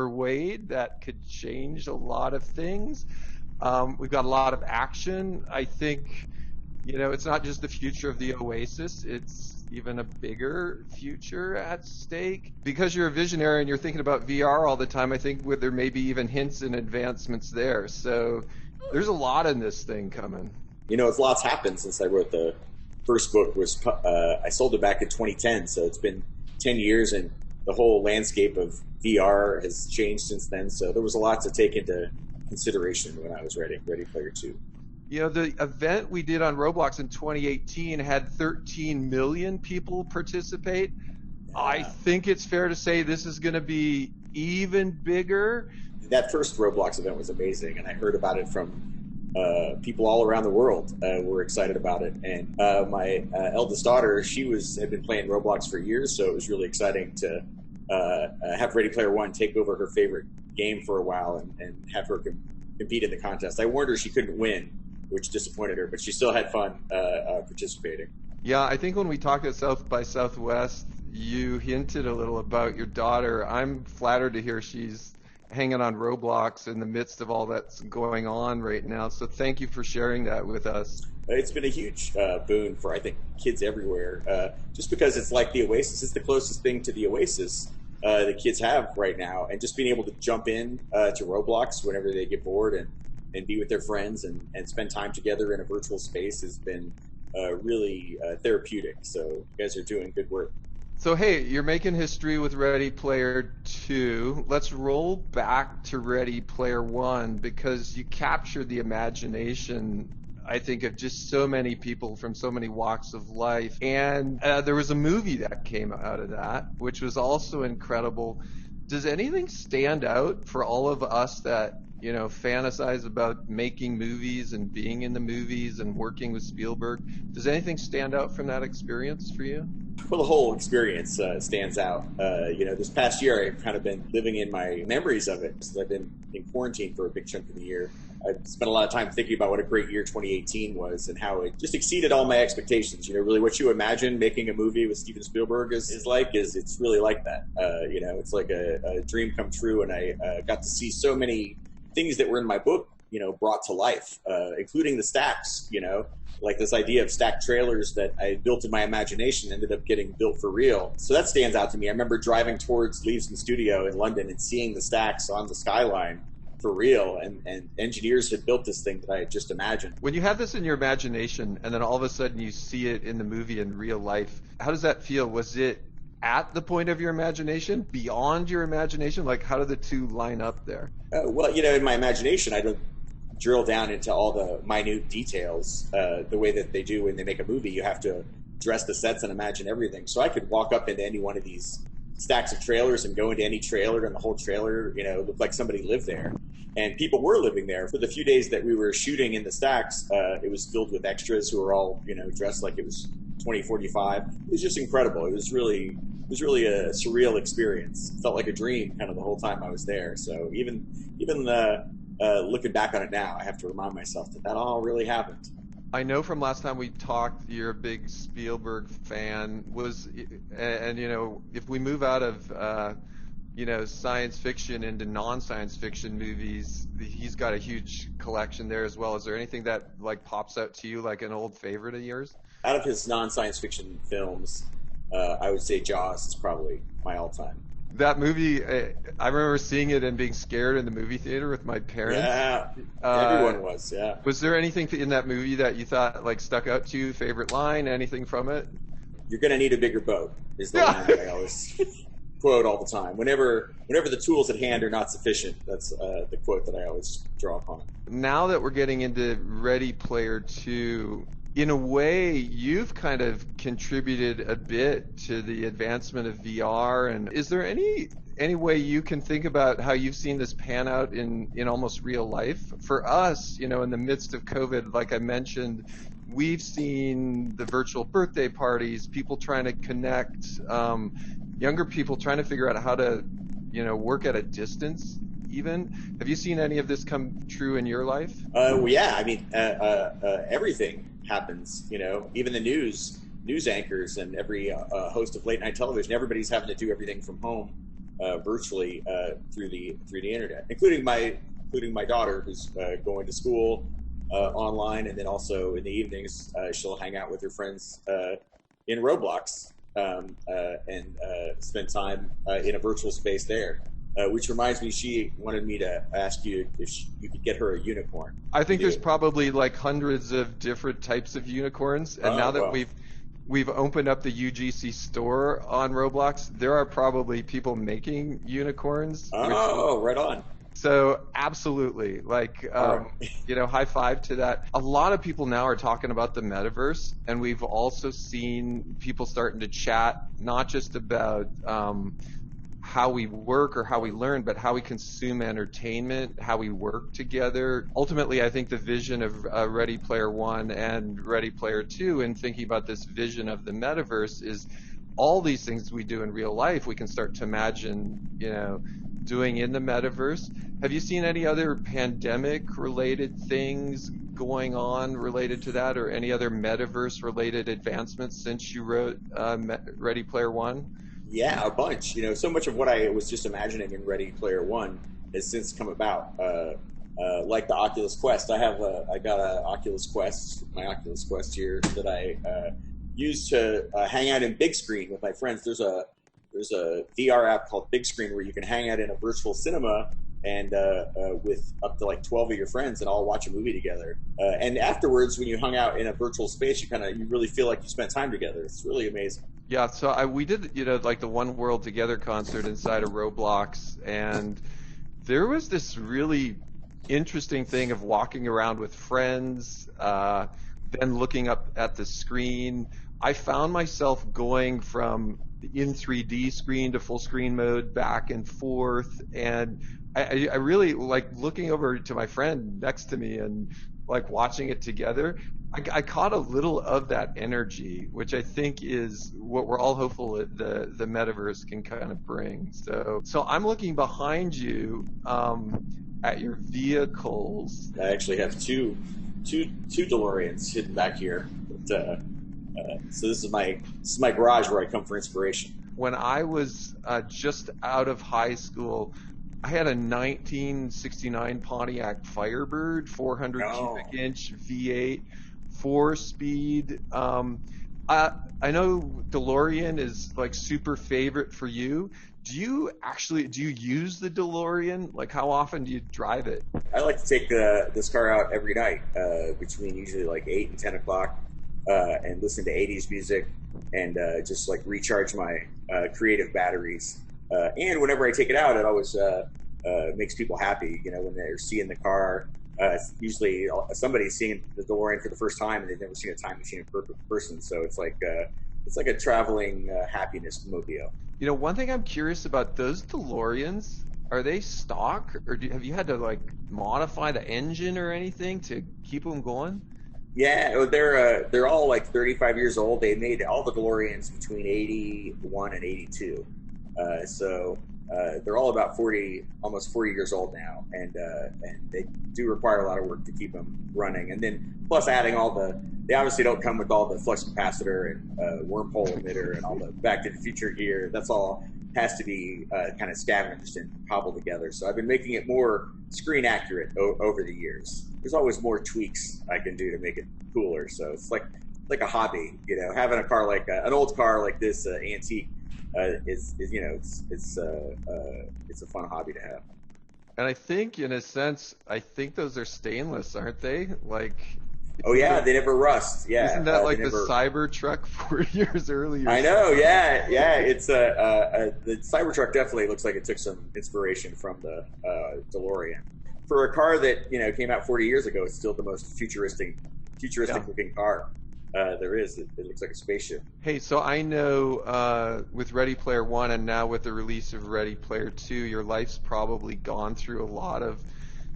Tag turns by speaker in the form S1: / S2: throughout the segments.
S1: Wade that could change a lot of things. We've got a lot of action. I think, it's not just the future of the Oasis, it's even a bigger future at stake. Because you're a visionary and you're thinking about VR all the time, I think there may be even hints and advancements there. So there's a lot in this thing coming.
S2: It's lots happened since I wrote the first book. I sold it back in 2010, so it's been 10 years, and the whole landscape of VR has changed since then. So there was a lot to take into consideration when I was writing Ready Player 2.
S1: The event we did on Roblox in 2018 had 13 million people participate. Yeah. I think it's fair to say this is going to be even bigger.
S2: That first Roblox event was amazing, and I heard about it from people all around the world were excited about it. And my eldest daughter, had been playing Roblox for years, so it was really exciting to have Ready Player One take over her favorite game for a while and have her compete in the contest. I warned her she couldn't win, which disappointed her, but she still had fun participating.
S1: Yeah, I think when we talked at South by Southwest, you hinted a little about your daughter. I'm flattered to hear she's hanging on Roblox in the midst of all that's going on right now. So thank you for sharing that with us.
S2: It's been a huge boon for, I think, kids everywhere. Just because it's like the Oasis. It's the closest thing to the Oasis the kids have right now. And just being able to jump in to Roblox whenever they get bored and be with their friends and spend time together in a virtual space has been really therapeutic. So you guys are doing good work.
S1: So, hey, you're making history with Ready Player 2. Let's roll back to Ready Player 1 because you captured the imagination, I think, of just so many people from so many walks of life. And there was a movie that came out of that, which was also incredible. Does anything stand out for all of us that, fantasize about making movies and being in the movies and working with Spielberg? Does anything stand out from that experience for you?
S2: Well, the whole experience stands out. This past year, I've kind of been living in my memories of it since I've been in quarantine for a big chunk of the year. I've spent a lot of time thinking about what a great year 2018 was and how it just exceeded all my expectations. Really what you imagine making a movie with Steven Spielberg is it's really like that. It's like a dream come true, and I got to see so many things that were in my book, brought to life, including the stacks, like this idea of stacked trailers that I built in my imagination ended up getting built for real. So that stands out to me. I remember driving towards Leavesden Studio in London and seeing the stacks on the skyline for real, and engineers had built this thing that I had just imagined.
S1: When you have this in your imagination and then all of a sudden you see it in the movie in real life, how does that feel? Was it at the point of your imagination, beyond your imagination? Like, how do the two line up there?
S2: Well, in my imagination, I don't drill down into all the minute details the way that they do when they make a movie. You have to dress the sets and imagine everything. So I could walk up into any one of these stacks of trailers and go into any trailer, and the whole trailer, looked like somebody lived there. And people were living there. For the few days that we were shooting in the stacks, it was filled with extras who were all, dressed like it was 2045. It was just incredible. It was really a surreal experience. It felt like a dream kind of the whole time I was there. So even looking back on it now, I have to remind myself that all really happened.
S1: I know from last time we talked, you're a big Spielberg fan. If we move out of science fiction into non-science fiction movies, he's got a huge collection there as well. Is there anything that pops out to you like an old favorite of yours?
S2: Out of his non-science fiction films, I would say Jaws is probably my all-time.
S1: That movie, I remember seeing it and being scared in the movie theater with my parents.
S2: Yeah, everyone was, yeah.
S1: Was there anything in that movie that you thought stuck out to you? Favorite line, anything from it?
S2: You're going to need a bigger boat is the line that I always quote all the time. Whenever the tools at hand are not sufficient, that's the quote that I always draw upon.
S1: Now that we're getting into Ready Player 2, in a way, you've kind of contributed a bit to the advancement of VR. And is there any way you can think about how you've seen this pan out in almost real life? For us, in the midst of COVID, like I mentioned, we've seen the virtual birthday parties, people trying to connect, younger people trying to figure out how to, work at a distance even. Have you seen any of this come true in your life?
S2: Well, yeah, I mean, everything happens, even the news anchors and every host of late night television, everybody's having to do everything from home. virtually through the internet, including my daughter who's going to school online, and then also in the evenings she'll hang out with her friends in Roblox and spend time in a virtual space there. Which reminds me, she wanted me to ask you if you could get her a unicorn.
S1: I think there's probably like hundreds of different types of unicorns, and now that
S2: Well,
S1: we've opened up the UGC store on Roblox, there are probably people making unicorns.
S2: oh, right on.
S1: So absolutely, like
S2: Right.
S1: high five to that. A lot of people now are talking about the metaverse, and we've also seen people starting to chat not just about how we work or how we learn, but how we consume entertainment, how we work together. Ultimately, I think the vision of Ready Player One and Ready Player Two, and thinking about this vision of the metaverse, is all these things we do in real life, we can start to imagine, doing in the metaverse. Have you seen any other pandemic-related things going on related to that, or any other metaverse-related advancements since you wrote Ready Player One?
S2: Yeah, a bunch. So much of what I was just imagining in Ready Player One has since come about. Like the Oculus Quest, I got a Oculus Quest, my Oculus Quest here, that I use to hang out in big screen with my friends. There's a VR app called Big Screen where you can hang out in a virtual cinema and with up to like 12 of your friends and all watch a movie together. And afterwards, when you hung out in a virtual space, you really feel like you spent time together. It's really amazing.
S1: Yeah, so we did, like the One World Together concert inside of Roblox, and there was this really interesting thing of walking around with friends, then looking up at the screen. I found myself going from in 3D screen to full screen mode back and forth, and I really like looking over to my friend next to me and like watching it together. I caught a little of that energy, which I think is what we're all hopeful that the metaverse can kind of bring. So I'm looking behind you at your vehicles.
S2: I actually have two DeLoreans hidden back here. But, so this is my garage where I come for inspiration.
S1: When I was just out of high school, I had a 1969 Pontiac Firebird, 400 cubic inch V8, 4-speed. I know DeLorean is like super favorite for you. Do you use the DeLorean? Like, how often do you drive it?
S2: I like to take this car out every night between usually like 8 and 10 o'clock and listen to 80s music and just like recharge my creative batteries. And whenever I take it out, it always makes people happy. When they're seeing the car. It's usually somebody's seeing the DeLorean for the first time and they've never seen a time machine in person. So it's like a traveling happiness mobile.
S1: One thing I'm curious about, those DeLoreans, are they stock, or have you had to like modify the engine or anything to keep them going?
S2: Yeah, they're all like 35 years old. They made all the DeLoreans between 81 and 82. So they're all about almost 40 years old now, and they do require a lot of work to keep them running. And then plus adding they obviously don't come with all the flux capacitor and wormhole emitter and all the Back to the Future gear. That's all has to be kind of scavenged and cobbled together. So I've been making it more screen accurate over the years. There's always more tweaks I can do to make it cooler. So it's like a hobby, having a car like an old car like this antique. It's a fun hobby to have.
S1: And I think, in a sense, those are stainless, aren't they? Like,
S2: oh yeah, they never rust. Yeah,
S1: isn't that like the Cybertruck 4 years earlier?
S2: I know. Yeah. It's the Cybertruck definitely looks like it took some inspiration from the DeLorean. For a car that came out 40 years ago, it's still the most futuristic looking car there is. It looks like a spaceship.
S1: Hey, so I know with Ready Player One and now with the release of Ready Player Two, your life's probably gone through a lot of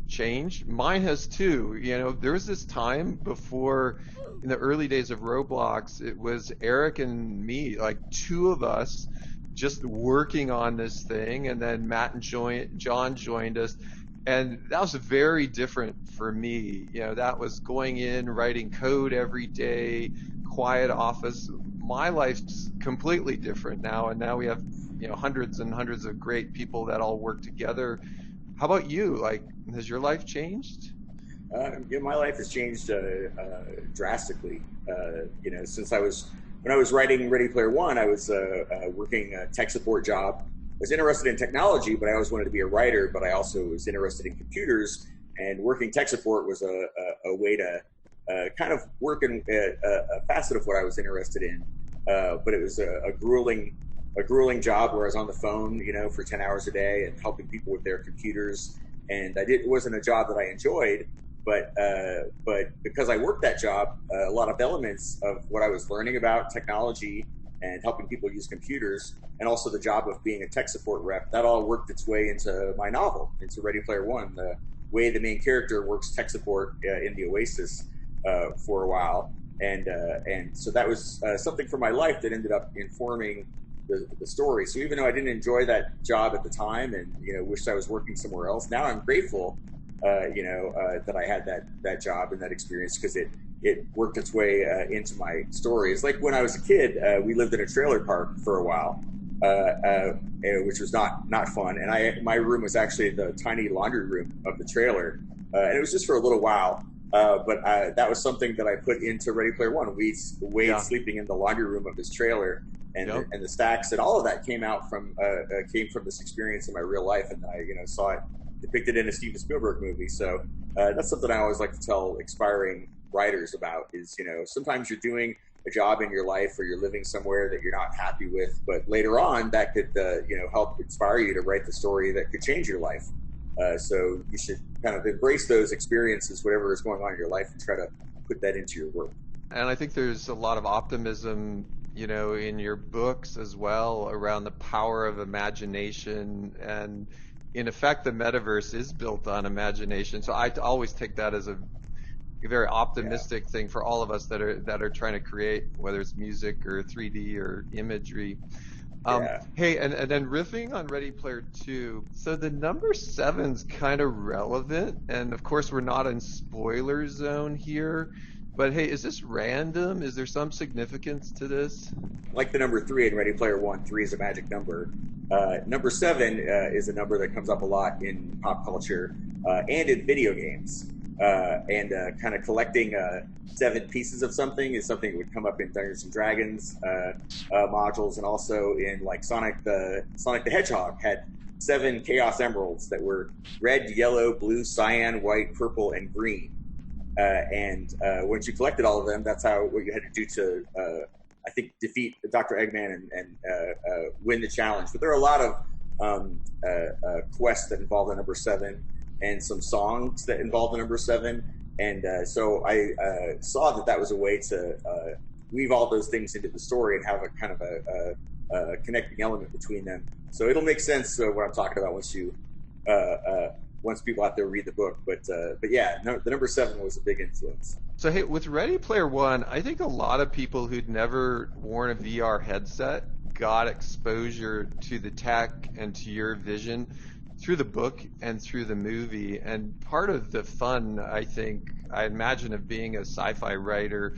S1: change. Mine has too. There was this time before, in the early days of Roblox, it was Eric and me, like two of us, just working on this thing, and then Matt and John joined us. And that was very different for me. That was going in, writing code every day, quiet office. My life's completely different now, and now we have hundreds and hundreds of great people that all work together. How about you? Like, has your life changed?
S2: My life has changed drastically. Since when I was writing Ready Player One, I was working a tech support job. I was interested in technology, but I always wanted to be a writer. But I also was interested in computers, and working tech support was a way to kind of work in a facet of what I was interested in. But it was a grueling job where I was on the phone, for 10 hours a day and helping people with their computers. And it wasn't a job that I enjoyed, but because I worked that job, a lot of elements of what I was learning about technology and helping people use computers, and also the job of being a tech support rep, that all worked its way into my novel, into Ready Player One. The way the main character works tech support in the Oasis for a while, and so that was something from my life that ended up informing the story. So even though I didn't enjoy that job at the time, and wished I was working somewhere else, now I'm grateful, that I had that job and that experience, because it worked its way into my story. It's like when I was a kid, we lived in a trailer park for a while, which was not fun. And my room was actually the tiny laundry room of the trailer, and it was just for a little while. But that was something that I put into Ready Player One. Wade sleeping in the laundry room of his trailer, and and the stacks, and all of that came from this experience in my real life, and I saw it depicted in a Steven Spielberg movie. So that's something I always like to tell aspiring writers about. Is sometimes you're doing a job in your life, or you're living somewhere that you're not happy with, but later on that could help inspire you to write the story that could change your life. So you should kind of embrace those experiences, whatever is going on in your life, and try to put that into your work.
S1: And I think there's a lot of optimism, in your books as well, around the power of imagination. And in effect, the metaverse is built on imagination. So I always take that as a very optimistic thing for all of us that are trying to create, whether it's music or 3D or imagery. Hey, and then riffing on Ready Player 2, so the number 7's kind of relevant, and of course we're not in spoiler zone here, but hey, is this random? Is there some significance to this?
S2: Like the number 3 in Ready Player One, 3 is a magic number. Number 7 is a number that comes up a lot in pop culture and in video games. Kind of collecting 7 pieces of something is something that would come up in Dungeons and Dragons modules, and also in like Sonic the Hedgehog had 7 Chaos Emeralds that were red, yellow, blue, cyan, white, purple, and green. Once you collected all of them, that's what you had to do to I think defeat Dr. Eggman and win the challenge. But there are a lot of quests that involve the number 7, and some songs that involve the number 7. And so I saw that was a way to weave all those things into the story and have a kind of a connecting element between them. So it'll make sense what I'm talking about once people out there read the book. But yeah, the number 7 was a big influence.
S1: So hey, with Ready Player One, I think a lot of people who'd never worn a VR headset got exposure to the tech and to your vision through the book and through the movie. And part of the fun, I imagine, of being a sci-fi writer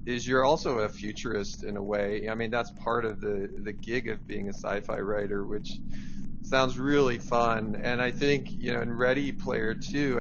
S1: is you're also a futurist in a way. I mean, that's part of the gig of being a sci-fi writer, which sounds really fun. And I think, in Ready Player 2,